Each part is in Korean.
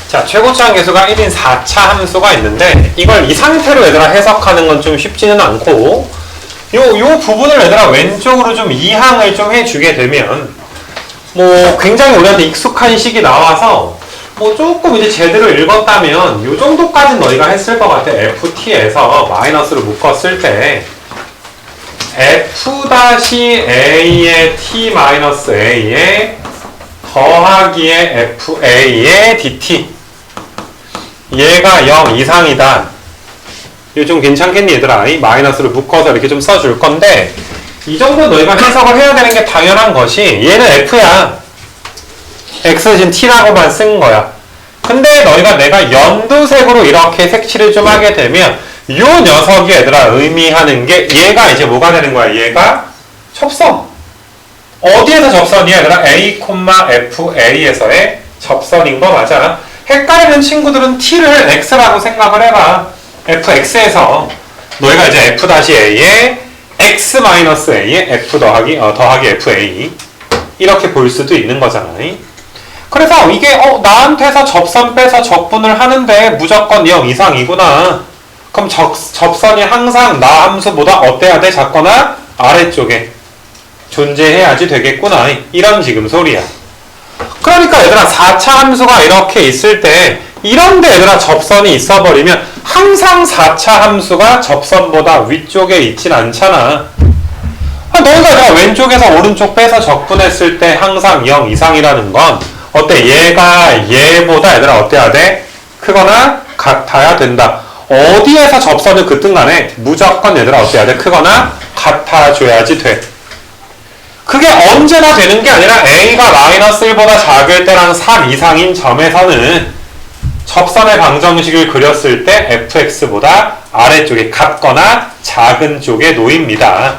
자, 최고차항 계수가 1인 4차 함수가 있는데 이걸 이 상태로 얘들아 해석하는 건 좀 쉽지는 않고 요 부분을 얘들아 왼쪽으로 좀 이항을 좀 해주게 되면 뭐 굉장히 우리한테 익숙한 식이 나와서 뭐 조금 이제 제대로 읽었다면 요 정도까지는 너희가 했을 것 같아. ft에서 마이너스를 묶었을 때 f-a의 t-a에 더하기의 fa의 dt 얘가 0 이상이다. 이거 좀 괜찮겠니 얘들아? 이 마이너스를 묶어서 이렇게 좀 써줄 건데 이 정도 너희가 해석을 해야 되는 게 당연한 것이 얘는 f야. x 대신 t라고만 쓴 거야. 근데 너희가 내가 연두색으로 이렇게 색칠을 좀 하게 되면 요 녀석이 얘들아 의미하는 게 얘가 이제 뭐가 되는 거야? 얘가 접선. 어디에서 접선이야? 얘들아 a, fa에서의 접선인 거 맞아. 헷갈리는 친구들은 t를 x라고 생각을 해봐. fx에서 너희가 이제 f-a에 x-a에 f 더하기 fa 이렇게 볼 수도 있는 거잖아. 그래서 이게 나한테서 접선 빼서 적분을 하는데 무조건 0 이상이구나. 그럼 접선이 항상 나 함수보다 어때야 돼? 작거나 아래쪽에 존재해야지 되겠구나. 이런 지금 소리야. 그러니까 얘들아 4차 함수가 이렇게 있을 때 이런데 얘들아 접선이 있어버리면 항상 4차 함수가 접선보다 위쪽에 있진 않잖아. 너희가 얘들아 왼쪽에서 오른쪽 빼서 적분했을 때 항상 0 이상이라는 건 어때? 얘가 얘보다 얘들아 어때야 돼? 크거나 같아야 된다. 어디에서 접선을 긋든 간에 무조건 얘들아 어때야 돼? 크거나 같아줘야지 돼. 그게 언제나 되는 게 아니라 a가 마이너스 1보다 작을 때랑 3 이상인 점에서는 접선의 방정식을 그렸을 때 fx보다 아래쪽에 같거나 작은 쪽에 놓입니다.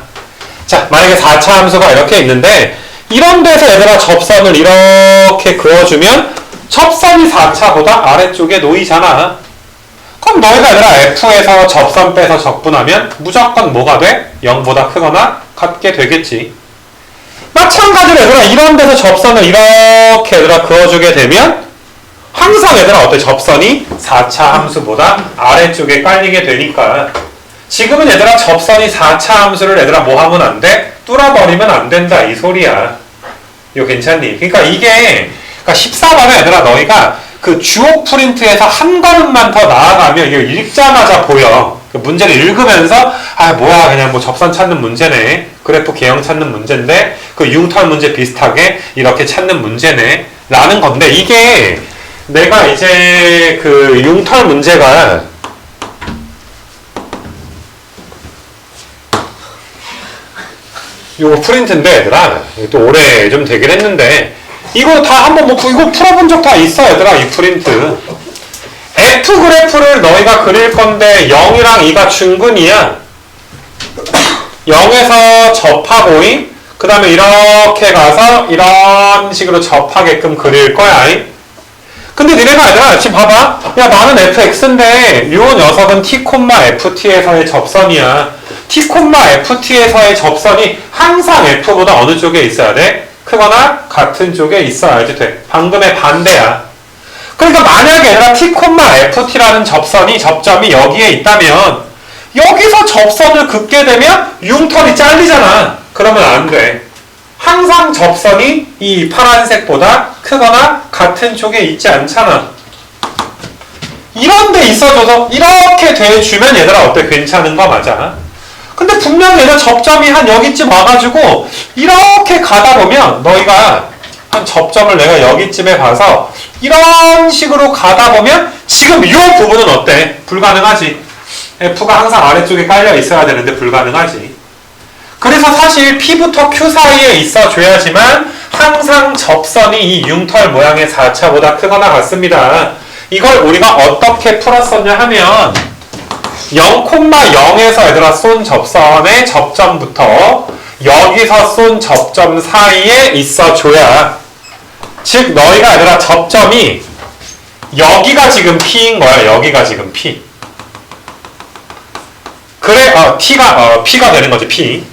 자, 만약에 4차 함수가 이렇게 있는데 이런 데서 얘들아 접선을 이렇게 그어주면 접선이 4차보다 아래쪽에 놓이잖아. 그럼 너희가 얘들아 f에서 접선 빼서 적분하면 무조건 뭐가 돼? 0보다 크거나 같게 되겠지. 마찬가지로 얘들아 이런 데서 접선을 이렇게 얘들아 그어주게 되면 항상 얘들아 어때? 접선이 4차 함수보다 아래쪽에 깔리게 되니까 지금은 얘들아 접선이 4차 함수를 얘들아 뭐 하면 안 돼? 뚫어버리면 안 된다 이 소리야. 이거 괜찮니? 그러니까 이게 14번에 얘들아 너희가 그 주옥 프린트에서 한 걸음만 더 나아가면 이거 읽자마자 보여. 그 문제를 읽으면서 뭐야 그냥 뭐 접선 찾는 문제네. 그래프 개형 찾는 문제인데 그 융털 문제 비슷하게 이렇게 찾는 문제네 라는 건데 이게 내가 이제 그 융털 문제가 요거 프린트인데 얘들아 또 오래 좀 되긴 했는데 이거 다 한번 뭐 이거 풀어본 적 다 있어 얘들아 이 프린트. F 그래프를 너희가 그릴 건데 0이랑 2가 중근이야. 0에서 접하고 그 다음에 이렇게 가서 이런 식으로 접하게끔 그릴 거야. 근데 니네가 얘들아 지금 봐봐. 야 나는 fx인데 요 녀석은 t, ft에서의 접선이야. t, ft에서의 접선이 항상 f보다 어느 쪽에 있어야 돼? 크거나 같은 쪽에 있어야지 돼. 방금의 반대야. 그러니까 만약에 얘들아 t, ft라는 접점이 여기에 있다면 여기서 접선을 긋게 되면 융털이 잘리잖아. 그러면 안 돼. 항상 접선이 이 파란색보다 크거나 같은 쪽에 있지 않잖아. 이런 데 있어줘서 이렇게 돼주면 얘들아 어때? 괜찮은 거 맞아. 근데 분명히 얘들아 접점이 한 여기쯤 와가지고 이렇게 가다 보면 너희가 한 접점을 내가 여기쯤에 봐서 이런 식으로 가다 보면 지금 이 부분은 어때? 불가능하지. F가 항상 아래쪽에 깔려 있어야 되는데 불가능하지. 그래서 사실 P부터 Q 사이에 있어줘야지만 항상 접선이 이 융털 모양의 4차보다 크거나 같습니다. 이걸 우리가 어떻게 풀었었냐 하면 0,0에서 얘들아 쏜 접선의 접점부터 여기서 쏜 접점 사이에 있어줘야 즉 너희가 얘들아 접점이 여기가 지금 P인 거야. 여기가 지금 P. 그래 P가 되는 거지 P.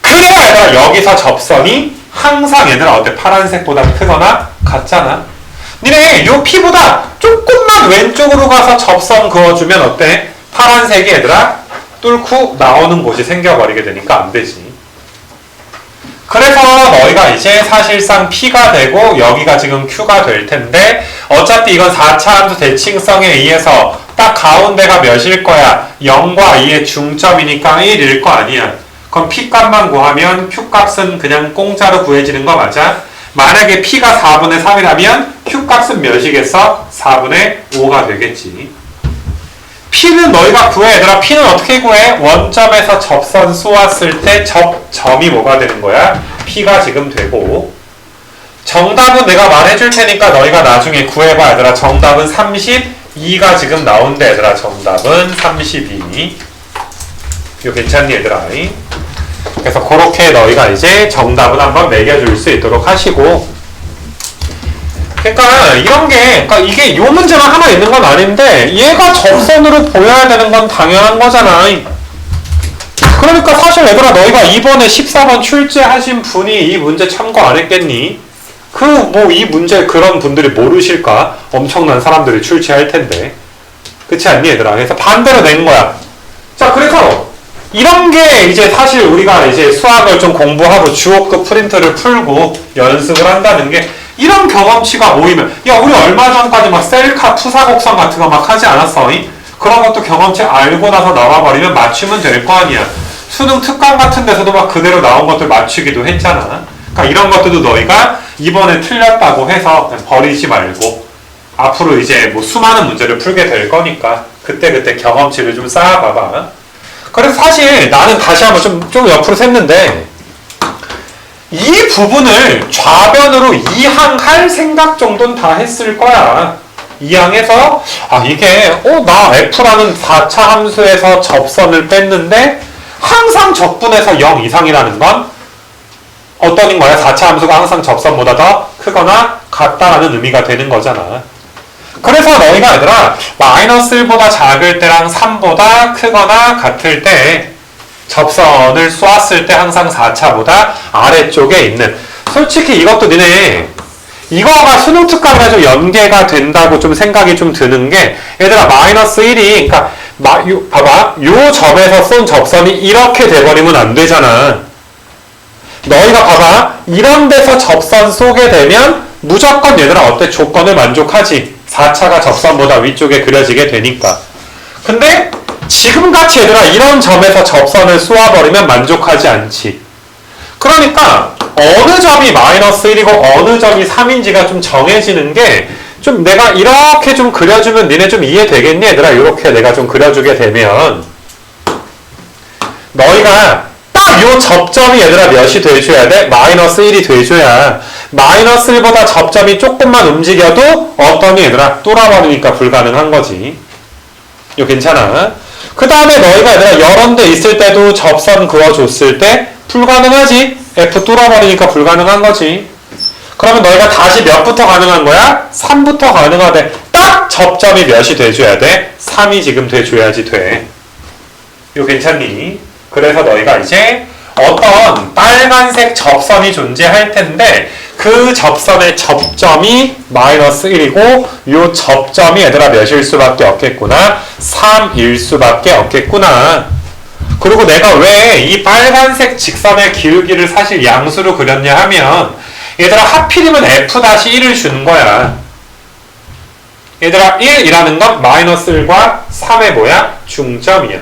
그래야 얘들아 여기서 접선이 항상 얘들아 어때? 파란색보다 크거나 같잖아. 니네 요 P보다 조금만 왼쪽으로 가서 접선 그어주면 어때? 파란색이 얘들아 뚫고 나오는 곳이 생겨버리게 되니까 안 되지. 그래서 너희가 이제 사실상 P가 되고 여기가 지금 Q가 될 텐데 어차피 이건 4차 함수 대칭성에 의해서 딱 가운데가 몇일 거야? 0과 2의 중점이니까 1일 거 아니야. 그럼 P 값만 구하면 Q 값은 그냥 공짜로 구해지는 거 맞아? 만약에 P가 4분의 3이라면 Q 값은 몇이겠어? 4분의 5가 되겠지. P는 너희가 구해. 얘들아 P는 어떻게 구해? 원점에서 접선 쏘았을 때 접점이 뭐가 되는 거야? P가 지금 되고 정답은 내가 말해줄 테니까 너희가 나중에 구해봐. 얘들아 정답은 32가 지금 나온대. 얘들아 정답은 32. 이거 괜찮니 얘들아? 그래서 그렇게 너희가 이제 정답은 한번 매겨줄 수 있도록 하시고 그러니까 이런 게 그러니까 이게 요 문제만 하나 있는 건 아닌데 얘가 접선으로 보여야 되는 건 당연한 거잖아. 그러니까 사실 얘들아 너희가 이번에 14번 출제하신 분이 이 문제 참고 안 했겠니? 그 뭐 이 문제 그런 분들이 모르실까? 엄청난 사람들이 출제할 텐데 그렇지 않니 얘들아? 그래서 반대로 낸 거야. 자 그래서 이런 게 이제 사실 우리가 이제 수학을 좀 공부하고 주어급 프린트를 풀고 연습을 한다는 게 이런 경험치가 모이면 야 우리 얼마 전까지 막 셀카 투사 곡선 같은 거 막 하지 않았어? 그런 것도 경험치 알고 나서 나와버리면 맞추면 될 거 아니야. 수능 특강 같은 데서도 막 그대로 나온 것들 맞추기도 했잖아. 그러니까 이런 것들도 너희가 이번에 틀렸다고 해서 그냥 버리지 말고 앞으로 이제 뭐 수많은 문제를 풀게 될 거니까 그때 경험치를 좀 쌓아봐봐. 그래서 사실 나는 다시 한번 좀 옆으로 샜는데 이 부분을 좌변으로 이항할 생각 정도는 다 했을 거야. 이항해서 이게 나 F라는 4차 함수에서 접선을 뺐는데 항상 적분해서 0 이상이라는 건 어떤 거야? 4차 함수가 항상 접선보다 더 크거나 같다라는 의미가 되는 거잖아. 그래서 너희가 얘들아 마이너스 1보다 작을 때랑 3보다 크거나 같을 때 접선을 쏘았을 때 항상 4차보다 아래쪽에 있는 솔직히 이것도 니네 이거가 수능 특강이랑 좀 연계가 된다고 좀 생각이 좀 드는 게 얘들아 마이너스 1이 그러니까 봐봐 요 점에서 쏜 접선이 이렇게 돼버리면 안 되잖아. 너희가 봐봐 이런 데서 접선 쏘게 되면 무조건 얘들아 어때? 조건을 만족하지. 4차가 접선보다 위쪽에 그려지게 되니까. 근데 지금같이 얘들아 이런 점에서 접선을 쏘아버리면 만족하지 않지. 그러니까 어느 점이 마이너스 1이고 어느 점이 3인지가 좀 정해지는 게 좀 내가 이렇게 좀 그려주면 니네 좀 이해되겠니? 얘들아 이렇게 내가 좀 그려주게 되면 너희가 딱 요 접점이 얘들아 몇이 돼줘야 돼? 마이너스 1이 돼줘야 마이너스 1보다 접점이 조금만 움직여도 어떠니 얘들아? 뚫어버리니까 불가능한 거지. 이거 괜찮아? 그 다음에 너희가 얘들아 여러 데 있을 때도 접선 그어줬을 때 불가능하지? F 뚫어버리니까 불가능한 거지. 그러면 너희가 다시 몇부터 가능한 거야? 3부터 가능하대. 딱 접점이 몇이 돼줘야 돼? 3이 지금 돼줘야지 돼. 이거 괜찮니? 그래서 너희가 이제 어떤 빨간색 접선이 존재할 텐데 그 접선의 접점이 마이너스 1이고 이 접점이 얘들아 몇일 수밖에 없겠구나? 3일 수밖에 없겠구나. 그리고 내가 왜 이 빨간색 직선의 기울기를 사실 양수로 그렸냐 하면 얘들아 하필이면 F-1을 주는 거야. 얘들아 1이라는 건 마이너스 1과 3의 뭐야? 중점이야.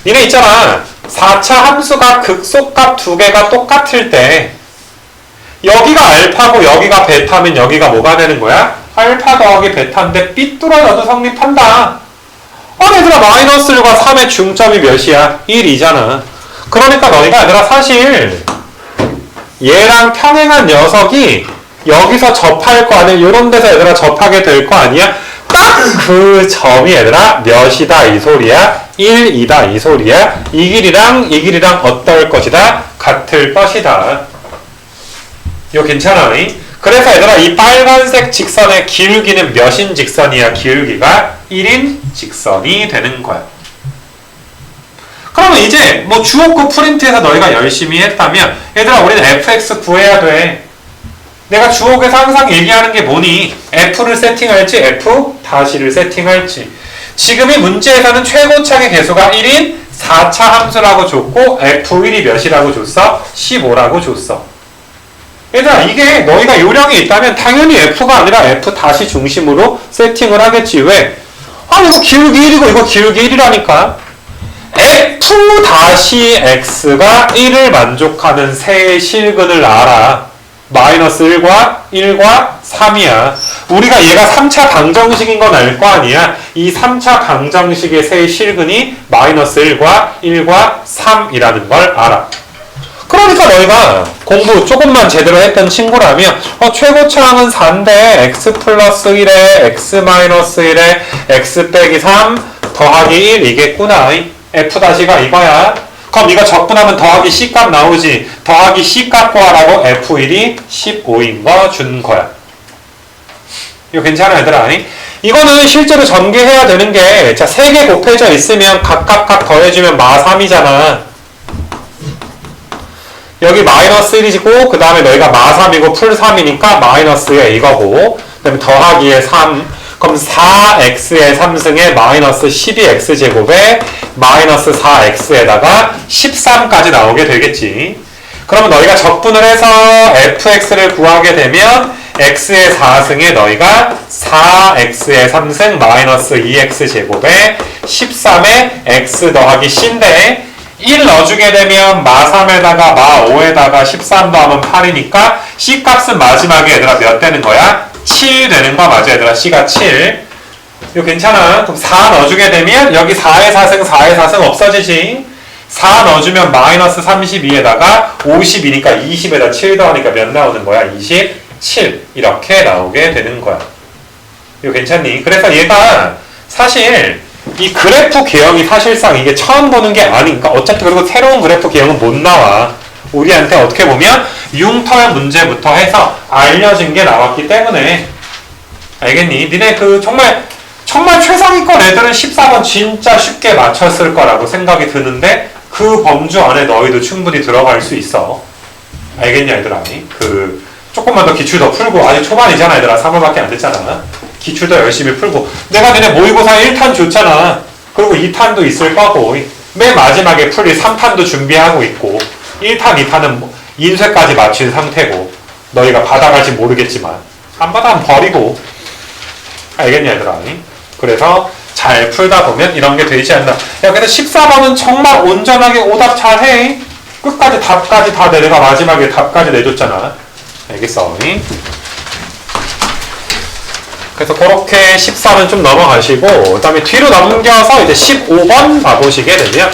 니네 있잖아. 4차 함수가 극소값 두 개가 똑같을 때 여기가 알파고 여기가 베타면 여기가 뭐가 되는 거야? 알파 더하기 베타인데 삐뚤어져도 성립한다. 얘들아 마이너스 1과 3의 중점이 몇이야? 1이잖아. 그러니까 너희가 얘들아 사실 얘랑 평행한 녀석이 여기서 접할 거 아니야? 이런 데서 얘들아 접하게 될 거 아니야? 딱 그 점이 얘들아 몇이다 이 소리야? 1이다 이 소리야? 이 길이랑 어떨 것이다? 같을 것이다. 이거 괜찮아? 그래서 얘들아 이 빨간색 직선의 기울기는 몇인 직선이야? 기울기가 1인 직선이 되는 거야. 그러면 이제 뭐 주어급 프린트에서 너희가 열심히 했다면 얘들아 우리는 fx 구해야 돼. 내가 주옥에서 항상 얘기하는 게 뭐니? f를 세팅할지 f-를 세팅할지. 지금 이 문제에서는 최고차의 개수가 1인 4차 함수라고 줬고 f1이 몇이라고 줬어? 15라고 줬어. 얘들아, 이게 너희가 요령이 있다면 당연히 f가 아니라 f 다시 중심으로 세팅을 하겠지. 왜? 아, 이거 기울기 1이고 이거 기울기 1이라니까. f 다시 x가 1을 만족하는 세 실근을 알아. 마이너스 1과 1과 3이야. 우리가 얘가 3차 방정식인 건 알 거 아니야. 이 3차 방정식의 세 실근이 마이너스 1과 1과 3이라는 걸 알아. 그러니까 너희가 공부 조금만 제대로 했던 친구라면 최고차항은 4인데 x 플러스 1에 x 마이너스 1에 x 빼기 3 더하기 1 이겠구나. f-가 이거야. 그럼 이거 적분하면 더하기 c값 나오지. 더하기 c값 구하라고 f1이 15인 거 준 거야. 이거 괜찮아 얘들아? 이거는 실제로 전개해야 되는 게, 자, 3개 곱해져 있으면 각각 더해주면 마3이잖아. 여기 마이너스 1이고, 그 다음에 너희가 마3이고 풀3이니까 마이너스에 이거고, 그 다음에 더하기에 3. 그럼 4x의 3승에 마이너스 12x제곱에 마이너스 4x에다가 13까지 나오게 되겠지. 그러면 너희가 적분을 해서 fx를 구하게 되면 x의 4승에 너희가 4x의 3승 마이너스 2x제곱에 13에 x 더하기 c인데 1 넣어주게 되면 마3에다가 마5에다가 13 더하면 8이니까 c값은 마지막에 얘들아 몇 되는 거야? 7 되는 거 맞아 얘들아. c가 7. 이거 괜찮아. 그럼 4 넣어주게 되면 여기 4의 4승 4의 4승 없어지지. 4 넣어주면 마이너스 32에다가 50이니까 20에다 7 더하니까 몇 나오는 거야? 27 이렇게 나오게 되는 거야. 이거 괜찮니? 그래서 얘가 사실 이 그래프 개형이 사실상 이게 처음 보는 게 아니니까 어차피 그리고 새로운 그래프 개형은 못 나와. 우리한테 어떻게 보면 융털 문제부터 해서 알려진 게 나왔기 때문에. 알겠니? 니네 그 정말 최상위권 애들은 14번 진짜 쉽게 맞췄을 거라고 생각이 드는데 그 범주 안에 너희도 충분히 들어갈 수 있어. 알겠냐 얘들아? 그 조금만 더 기출 더 풀고, 아직 초반이잖아 얘들아. 3월밖에 안 됐잖아. 기출도 열심히 풀고, 내가 니네 모의고사 1탄 줬잖아. 그리고 2탄도 있을 거고, 맨 마지막에 풀이 3탄도 준비하고 있고, 1탄, 2탄은 인쇄까지 마친 상태고, 너희가 받아갈지 모르겠지만 안 받아면 버리고. 알겠냐 얘들아? 그래서 잘 풀다 보면 이런 게 되지 않나. 야, 근데 14번은 정말 온전하게 오답 잘해. 끝까지 답까지 다 내가 마지막에 답까지 내줬잖아. 알겠어? 그래서 그렇게 14는 좀 넘어가시고, 그 다음에 뒤로 넘겨서 이제 15번 봐보시게 되면